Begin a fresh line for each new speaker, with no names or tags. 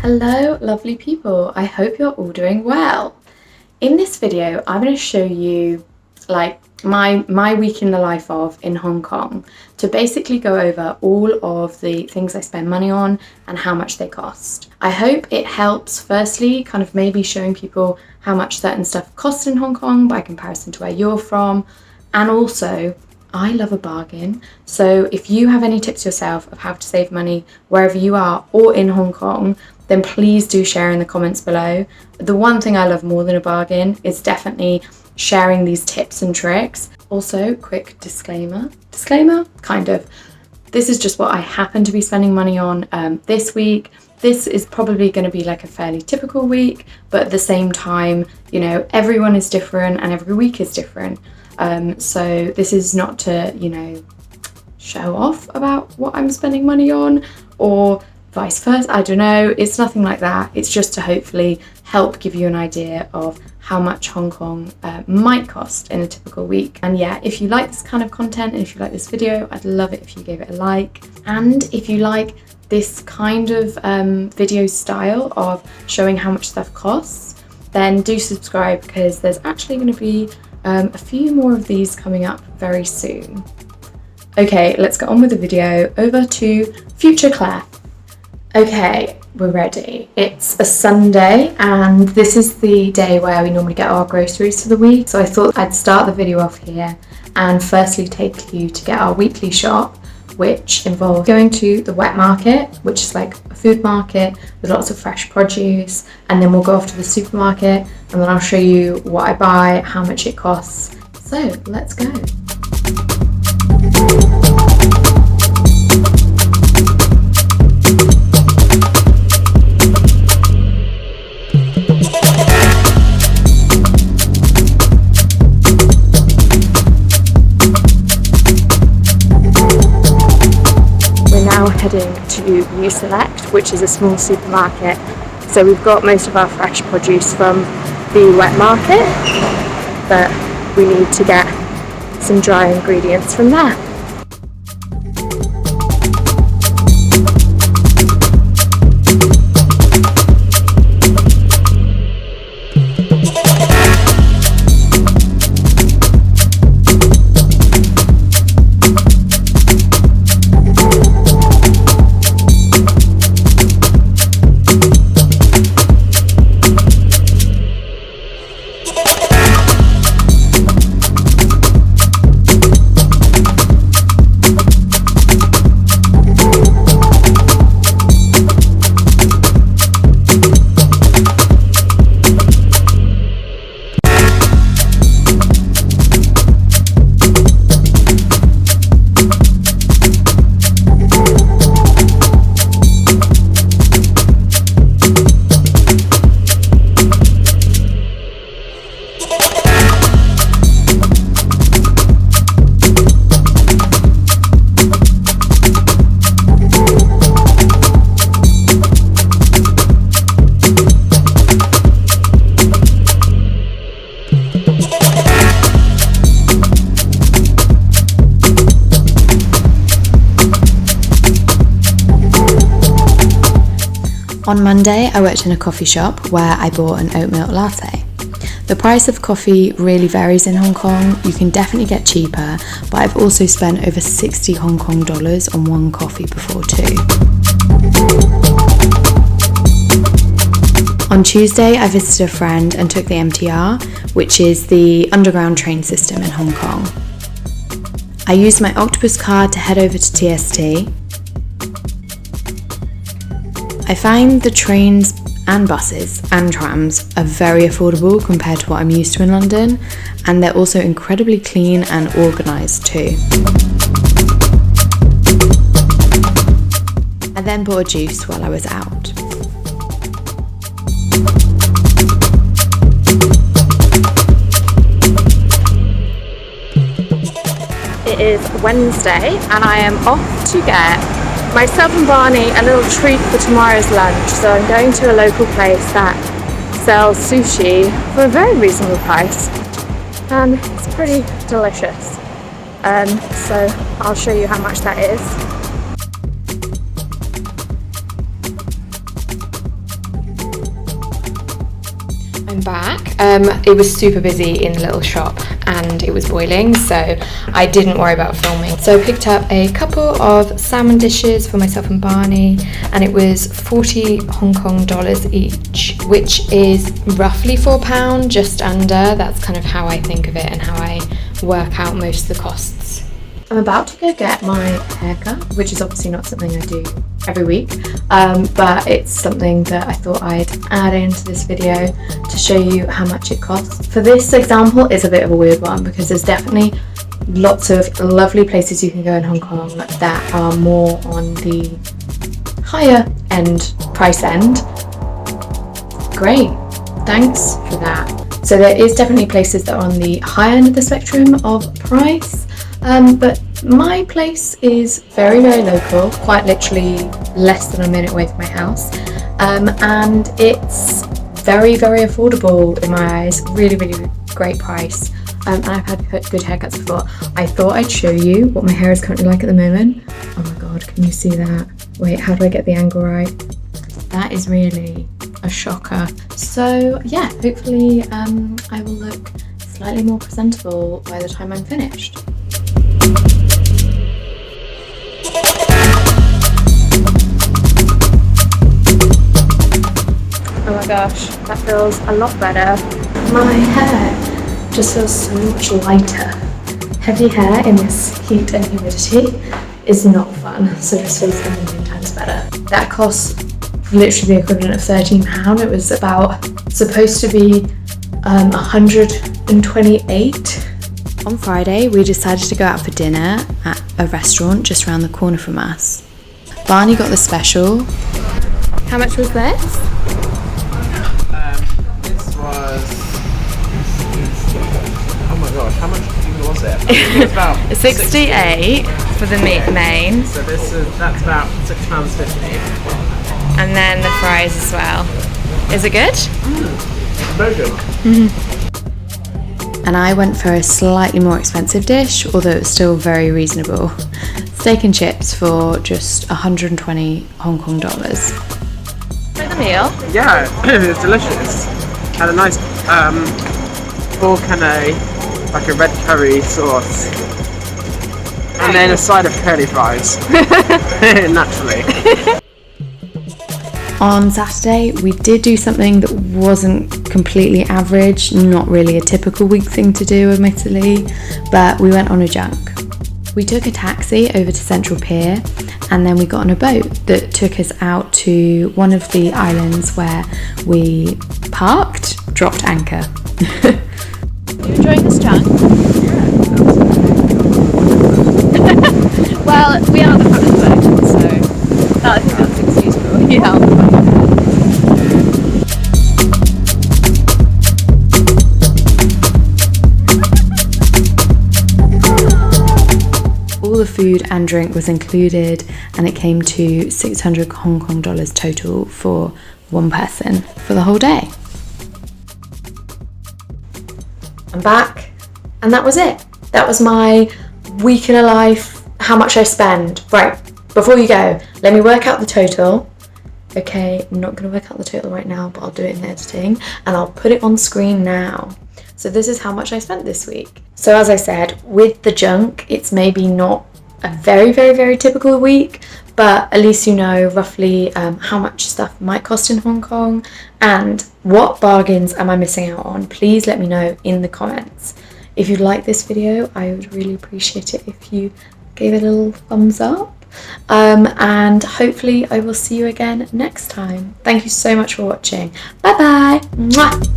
Hello, lovely people. I hope you're all doing well. In this video, I'm going to show you my week in the life of in Hong Kong to basically go over all of the things I spend money on and how much they cost. I hope it helps firstly kind of maybe showing people how much certain stuff costs in Hong Kong by comparison to where you're from, and also I love a bargain. So if you have any tips yourself of how to save money wherever you are or in Hong Kong, then please do share in the comments below. The one thing I love more than a bargain is definitely sharing these tips and tricks. Also, quick disclaimer, kind of. This is just what I happen to be spending money on this week. This is probably going to be like a fairly typical week, but at the same time, you know, everyone is different and every week is different. So this is not to, show off about what I'm spending money on or vice versa. I don't know. It's nothing like that. It's just to hopefully help give you an idea of how much Hong Kong might cost in a typical week. And yeah, if you like this kind of content and if you like this video, I'd love it if you gave it a like. And if you like this kind of video style of showing how much stuff costs, then do subscribe because there's actually going to be a few more of these coming up very soon. Okay, let's get on with the video. Over to future Claire. Okay, we're ready. It's a Sunday and this is the day where we normally get our groceries for the week. So I thought I'd start the video off here and firstly take you to get our weekly shop, which involves going to the wet market, which is like a food market with lots of fresh produce, and then we'll go off to the supermarket and then I'll show you what I buy, how much it costs. So let's go. Heading to U Select, which is a small supermarket. So we've got most of our fresh produce from the wet market, but we need to get some dry ingredients from there. On Monday, I worked in a coffee shop where I bought an oat milk latte. The price of coffee really varies in Hong Kong. You can definitely get cheaper, but I've also spent over 60 Hong Kong dollars on one coffee before too. On Tuesday, I visited a friend and took the MTR, which is the underground train system in Hong Kong. I used my Octopus card to head over to TST. I find the trains and buses and trams are very affordable compared to what I'm used to in London, and they're also incredibly clean and organised too. I then bought a juice while I was out. It is Wednesday and I am off to get myself and Barney a little treat for tomorrow's lunch. So I'm going to a local place that sells sushi for a very reasonable price and it's pretty delicious. So I'll show you how much that is. I'm back. It was super busy in the little shop and it was boiling, so I didn't worry about filming. So I picked up a couple of salmon dishes for myself and Barney, and it was 40 Hong Kong dollars each, which is roughly £4, just under. That's kind of how I think of it and how I work out most of the costs. I'm about to go get my haircut, which is obviously not something I do every week, but it's something that I thought I'd add into this video to show you how much it costs. For this example, it's a bit of a weird one because there's definitely lots of lovely places you can go in Hong Kong that are more on the higher end price end. Great, thanks for that. So there is definitely places that are on the higher end of the spectrum of price. But my place is very, very local, quite literally less than a minute away from my house, and it's very, very affordable in my eyes. Really, really great price, and I've had good haircuts before. I thought I'd show you what my hair is currently like at the moment. Oh my god, can you see that? Wait, how do I get the angle right? That is really a shocker. So yeah, hopefully I will look slightly more presentable by the time I'm finished. Oh my gosh, that feels a lot better. My hair just feels so much lighter. Heavy hair in this heat and humidity is not fun, so this feels a million times better. That cost literally the equivalent of £13. It was supposed to be 128. On Friday, we decided to go out for dinner at a restaurant just around the corner from us. Barney got the special. How much was this?
This was... Oh my gosh, how much was it? I think it was about
68 for the main.
So that's about £6.50.
And then the fries as well. Is it good?
Very good.
Mm-hmm. And I went for a slightly more expensive dish, although it was still very reasonable. Steak and chips for just 120 Hong Kong dollars. Like the meal?
Yeah, it's delicious. Had a nice pork and like a red curry sauce. And then a side of curly fries. Naturally.
On Saturday, we did do something that wasn't completely average, not really a typical week thing to do, admittedly, but we went on a junk. We took a taxi over to Central Pier, and then we got on a boat that took us out to one of the islands where we parked, dropped anchor. You enjoying this junk? Well, we are the front of the boat, so I think that's excusable. Yeah. All the food and drink was included, and it came to 600 Hong Kong dollars total for one person for the whole day. I'm back, and that was it. That was my week in a life, how much I spend. Right, before you go, let me work out the total. Okay, I'm not going to work out the total right now, but I'll do it in editing, and I'll put it on screen now. So this is how much I spent this week. So as I said, with the junk, it's maybe not a very, very, very typical week, but at least you know roughly how much stuff might cost in Hong Kong and what bargains am I missing out on. Please let me know in the comments. If you like this video, I would really appreciate it if you gave it a little thumbs up. And hopefully I will see you again next time. Thank you so much for watching. Bye bye. Mwah.